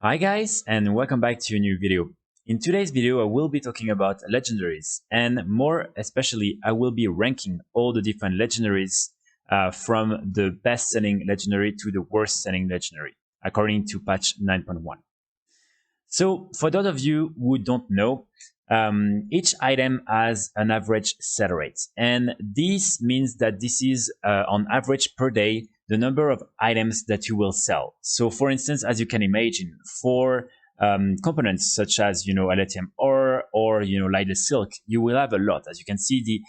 Hi guys, and welcome back to a new video. In today's video I will be talking about legendaries, and more especially I will be ranking all the different legendaries from the best selling legendary to the worst selling legendary according to patch 9.1. So for those of you who don't know, each item has an average sell rate, and this means that this is on average per day the number of items that you will sell. So for instance, as you can imagine, for components such as lithium ore or lighter silk, you will have a lot. As you can see, the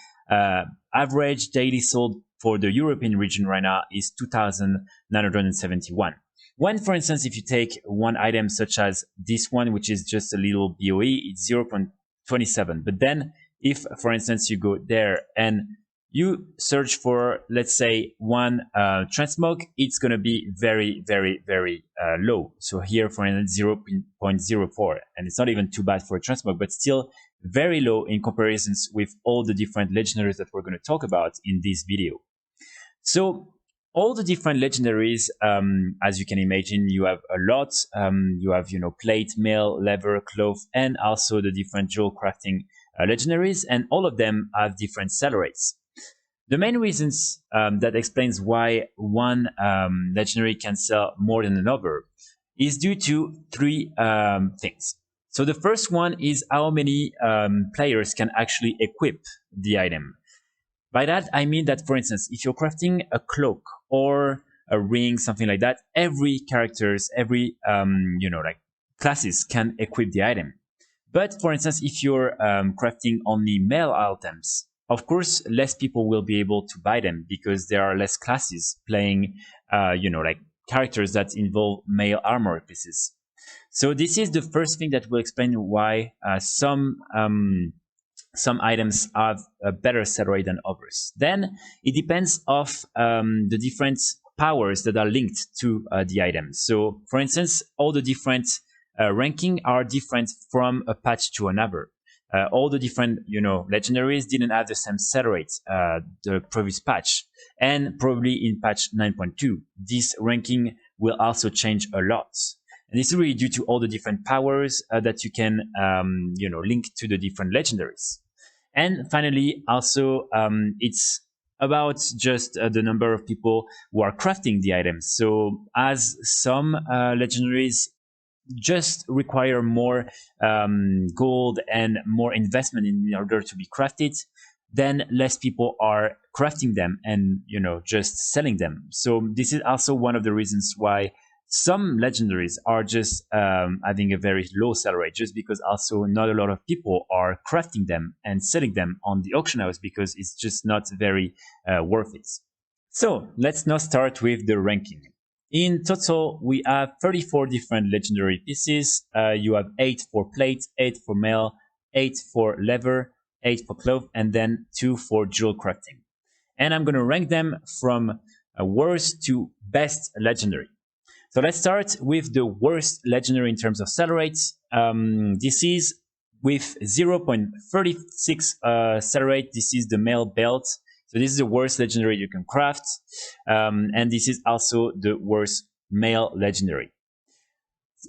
average daily sold for the European region right now is 2,971. When, for instance, if you take one item such as this one, which is just a little BOE, it's 0.27. But then if, for instance, you go there and you search for, let's say, one transmog, it's going to be very, very, very low. So here, for instance, 0.04. And it's not even too bad for a transmog, but still very low in comparisons with all the different legendaries that we're going to talk about in this video. So all the different legendaries, as you can imagine, you have a lot. You have, plate, mail, leather, cloth, and also the different jewel crafting legendaries, and all of them have different sell rates. The main reasons that explains why one legendary can sell more than another is due to three things. So the first one is how many players can actually equip the item. By that, I mean that, for instance, if you're crafting a cloak or a ring, something like that, every characters, every, classes can equip the item. But for instance, if you're crafting only male items, of course, less people will be able to buy them because there are less classes playing, characters that involve male armor pieces. So this is the first thing that will explain why some items have a better sell rate than others. Then it depends of the different powers that are linked to the item. So for instance, all the different ranking are different from a patch to another. All the different legendaries didn't have the same sell rate the previous patch, and probably in patch 9.2 this ranking will also change a lot. And this is really due to all the different powers that you can link to the different legendaries. And finally, also, it's about just the number of people who are crafting the items. So as some legendaries just require more gold and more investment in order to be crafted, then less people are crafting them and just selling them. So this is also one of the reasons why some legendaries are just having a very low sell rate, just because also not a lot of people are crafting them and selling them on the auction house because it's just not very worth it. So let's now start with the ranking. In total, we have 34 different legendary pieces. You have 8 for plate, 8 for mail, 8 for leather, 8 for cloth, and then 2 for jewel crafting. And I'm going to rank them from worst to best legendary. So let's start with the worst legendary in terms of sell rates. This is with 0.36 sell rate. This is the mail belt. So this is the worst legendary you can craft. And this is also the worst mail legendary.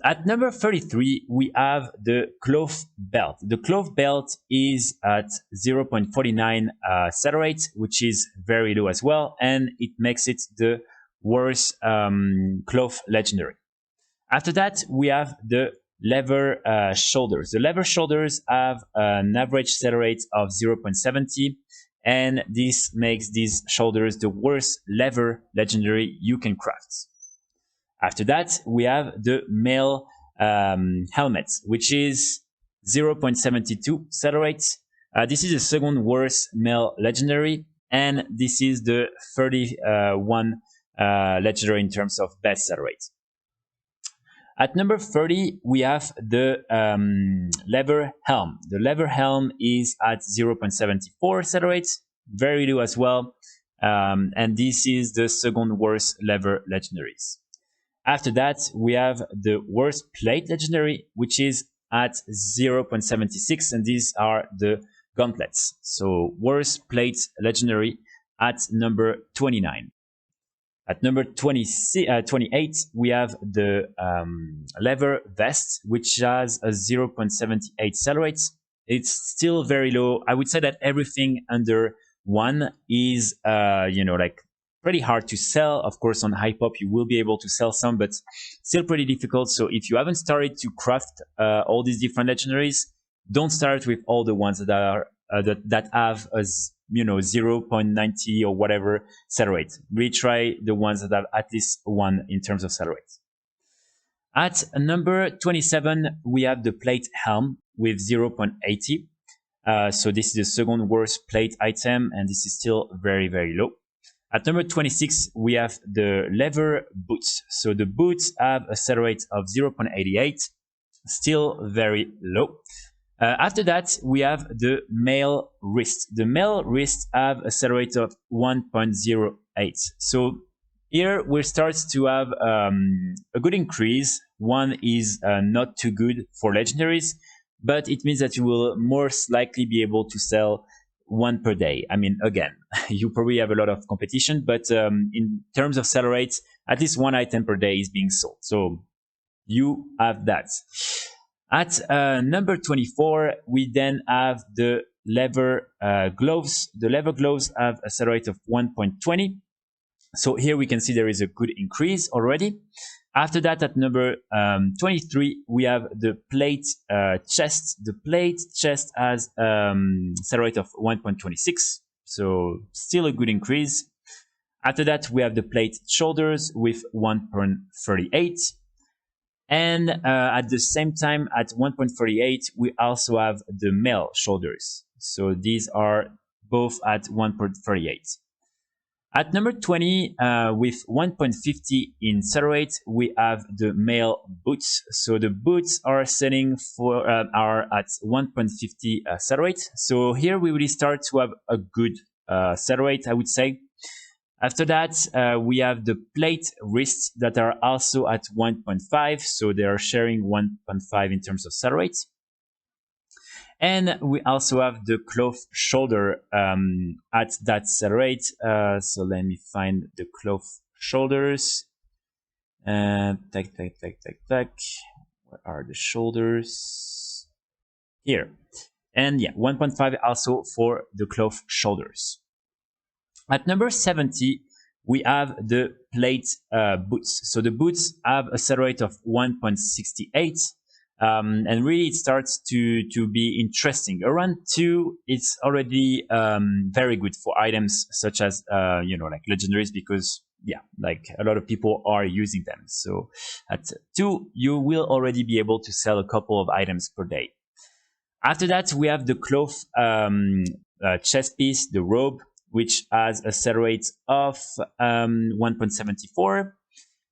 At number 33, we have the cloth belt. The cloth belt is at 0.49 sell rate, which is very low as well. And it makes it the worst cloth legendary. After that, we have the leather shoulders. The leather shoulders have an average sell rate of 0.70, and this makes these shoulders the worst leather legendary you can craft. After that, we have the mail helmet, which is 0.72 sell rate. This is the second worst mail legendary, and this is the 31 legendary in terms of best sell rate. At number 30, we have the leather helm. The leather helm is at 0.74 sell rate, very low as well. And this is the second worst leather legendaries. After that, we have the worst plate legendary, which is at 0.76, and these are the gauntlets. So worst plate legendary at number 29. At number 28, we have the leather vest, which has a 0.78 sell rate. It's still very low. I would say that everything under 1 is, like pretty hard to sell. Of course, on Hypop, you will be able to sell some, but still pretty difficult. So if you haven't started to craft all these different legendaries, don't start with all the ones that are that have a 0.90 or whatever sell rate. Retry the ones that have at least 1 in terms of sell rate. At number 27, we have the plate helm with 0.80. So this is the second worst plate item, and this is still very, very low. At number 26, we have the leather boots. So the boots have a sell rate of 0.88, still very low. After that, we have the mail wrist. The mail wrist have a sell rate of 1.08. So here we start to have a good increase. 1 is not too good for legendaries, but it means that you will most likely be able to sell 1 per day. I mean, again, you probably have a lot of competition, but in terms of sell rates, at least 1 item per day is being sold. So you have that. At number 24, we then have the leather gloves. The leather gloves have a sell rate of 1.20. So here we can see there is a good increase already. After that, at number 23, we have the plate chest. The plate chest has sell rate of 1.26. So still a good increase. After that, we have the plate shoulders with 1.38. And at the same time, at 1.38, we also have the male shoulders. So these are both at 1.38. At number 20, with 1.50 in sell rate, we have the male boots. So the boots are selling for are at 1.50 sell rate. So here we really start to have a good sell rate, I would say. After that, we have the plate wrists that are also at 1.5. So they are sharing 1.5 in terms of sell rate. And we also have the cloth shoulder at that sell rate. So let me find the cloth shoulders. What are the shoulders? Here. And yeah, 1.5 also for the cloth shoulders. At number 70, we have the plate boots. So the boots have a sell rate of 1.68. And really it starts to be interesting. Around 2, it's already very good for items such as, like legendaries, because yeah, like a lot of people are using them. So at 2, you will already be able to sell a couple of items per day. After that, we have the cloth chest piece, the robe, which has a sell rate of 1.74.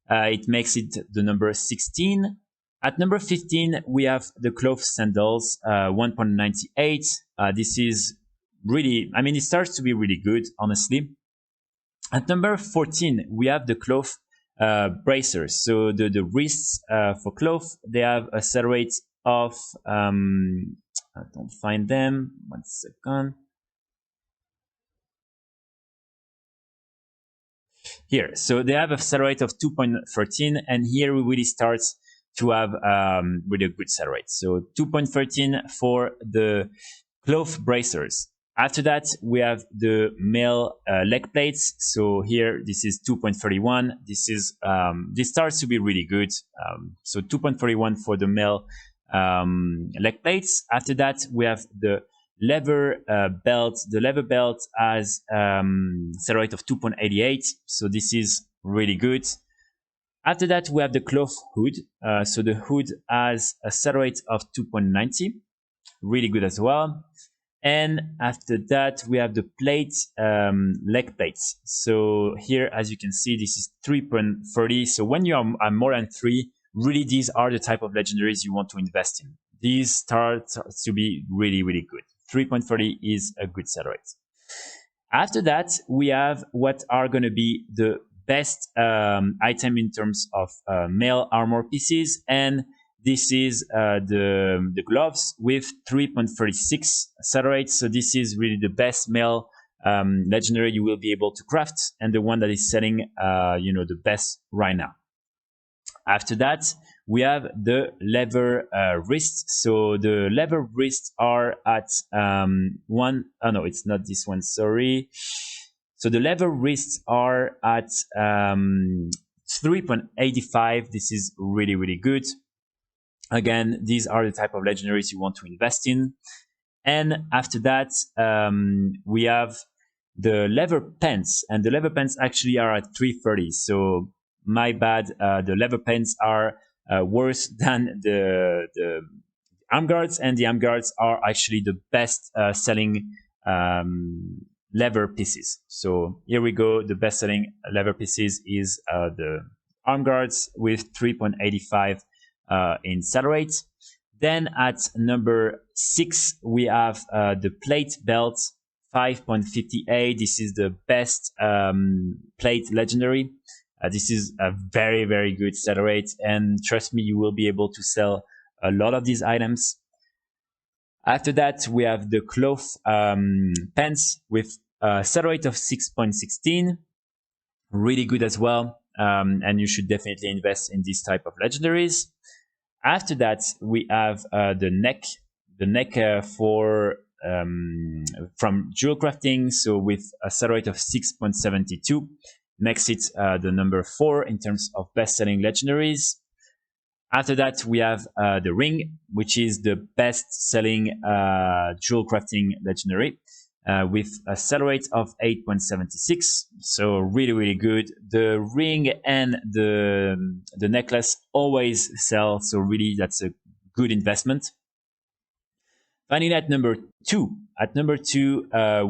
It makes it the number 16. At number 15, we have the cloth sandals, 1.98. This is really, I mean, it starts to be really good, honestly. At number 14, we have the cloth bracers. So the wrists for cloth, they have a sell rate of, I don't find them, 1 second. Here, so they have a sell rate of 2.13, and here we really start to have really a good sell rate. So 2.13 for the cloth bracers. After that, we have the male leg plates. So here, this is 2.31. This is this starts to be really good. So 2.31 for the male leg plates. After that, we have the leather belt. The leather belt has sell rate of 2.88. So this is really good. After that, we have the cloth hood. So the hood has a sell rate of 2.90. Really good as well. And after that, we have the plate, leg plates. So here, as you can see, this is 3.30. So when you are more than 3, really these are the type of legendaries you want to invest in. These start to be really, really good. 3.30 is a good sell rate. After that, we have what are going to be the best item in terms of male armor pieces, and this is the gloves with 3.36 sell rate. So this is really the best male legendary you will be able to craft, and the one that is selling the best right now. After that, we have the lever wrists. So the lever wrists are at no, it's not this one, sorry. So the lever wrists are at 3.85. This is really, really good. Again, these are the type of legendaries you want to invest in. And after that, we have the lever pens, and the lever pens actually are at 330. So my bad, the lever pens are worse than the arm guards, and the arm guards are actually the best selling lever pieces. So here we go. The best selling lever pieces is the arm guards with 3.85 in sell rate. Then at number 6, we have the plate belt, 5.58. This is the best plate legendary. This is a very, very good sell rate, and trust me, you will be able to sell a lot of these items. After that, we have the cloth pants with a sell rate of 6.16. Really good as well, and you should definitely invest in this type of legendaries. After that, we have the neck for from Jewelcrafting. So with a sell rate of 6.72, makes it the number 4 in terms of best-selling legendaries. After that, we have the ring, which is the best-selling Jewelcrafting legendary, with a sell rate of 8.76. So really, really good. The ring and the necklace always sell, so really that's a good investment. Finally, at number 2,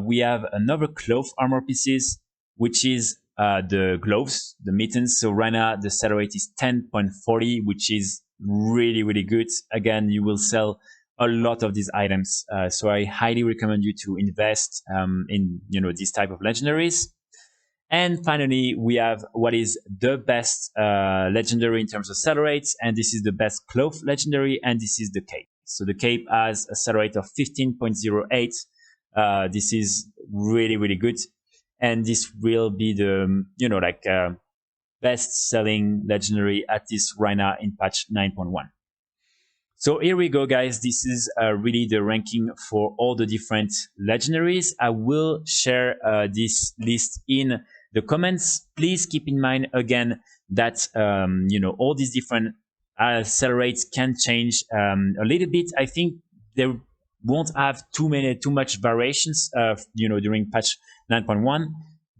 we have another cloth armor pieces, which is the gloves, the mittens. So right now the sell rate is 10.40, which is really, really good. Again, you will sell a lot of these items, so I highly recommend you to invest in these type of legendaries. And finally, we have what is the best legendary in terms of sell rates, and this is the best cloth legendary, and this is the cape. So the cape has a sell rate of 15.08. This is really, really good, and this will be the best selling legendary at this right now in patch 9.1. So here we go, guys. This is really the ranking for all the different legendaries. I will share this list in the comments. Please keep in mind again that all these different sell rates can change a little bit. I think there won't have too much variations during patch 9.1.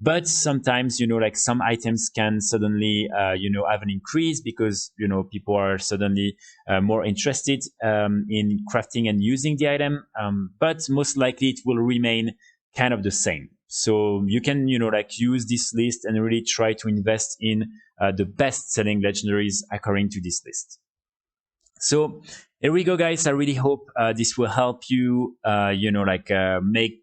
But sometimes, some items can suddenly, have an increase because, people are suddenly more interested in crafting and using the item. But most likely it will remain kind of the same. So you can, use this list and really try to invest in the best selling legendaries according to this list. So here we go, guys. I really hope this will help you, make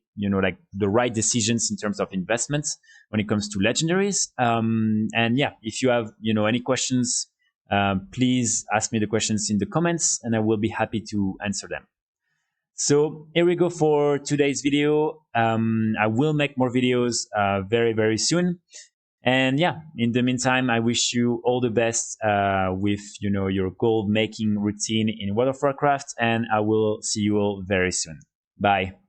the right decisions in terms of investments when it comes to legendaries. And yeah, if you have any questions, please ask me the questions in the comments, and I will be happy to answer them. So here we go for today's video. I will make more videos very, very soon. And yeah, in the meantime, I wish you all the best with your gold making routine in World of Warcraft, and I will see you all very soon. Bye.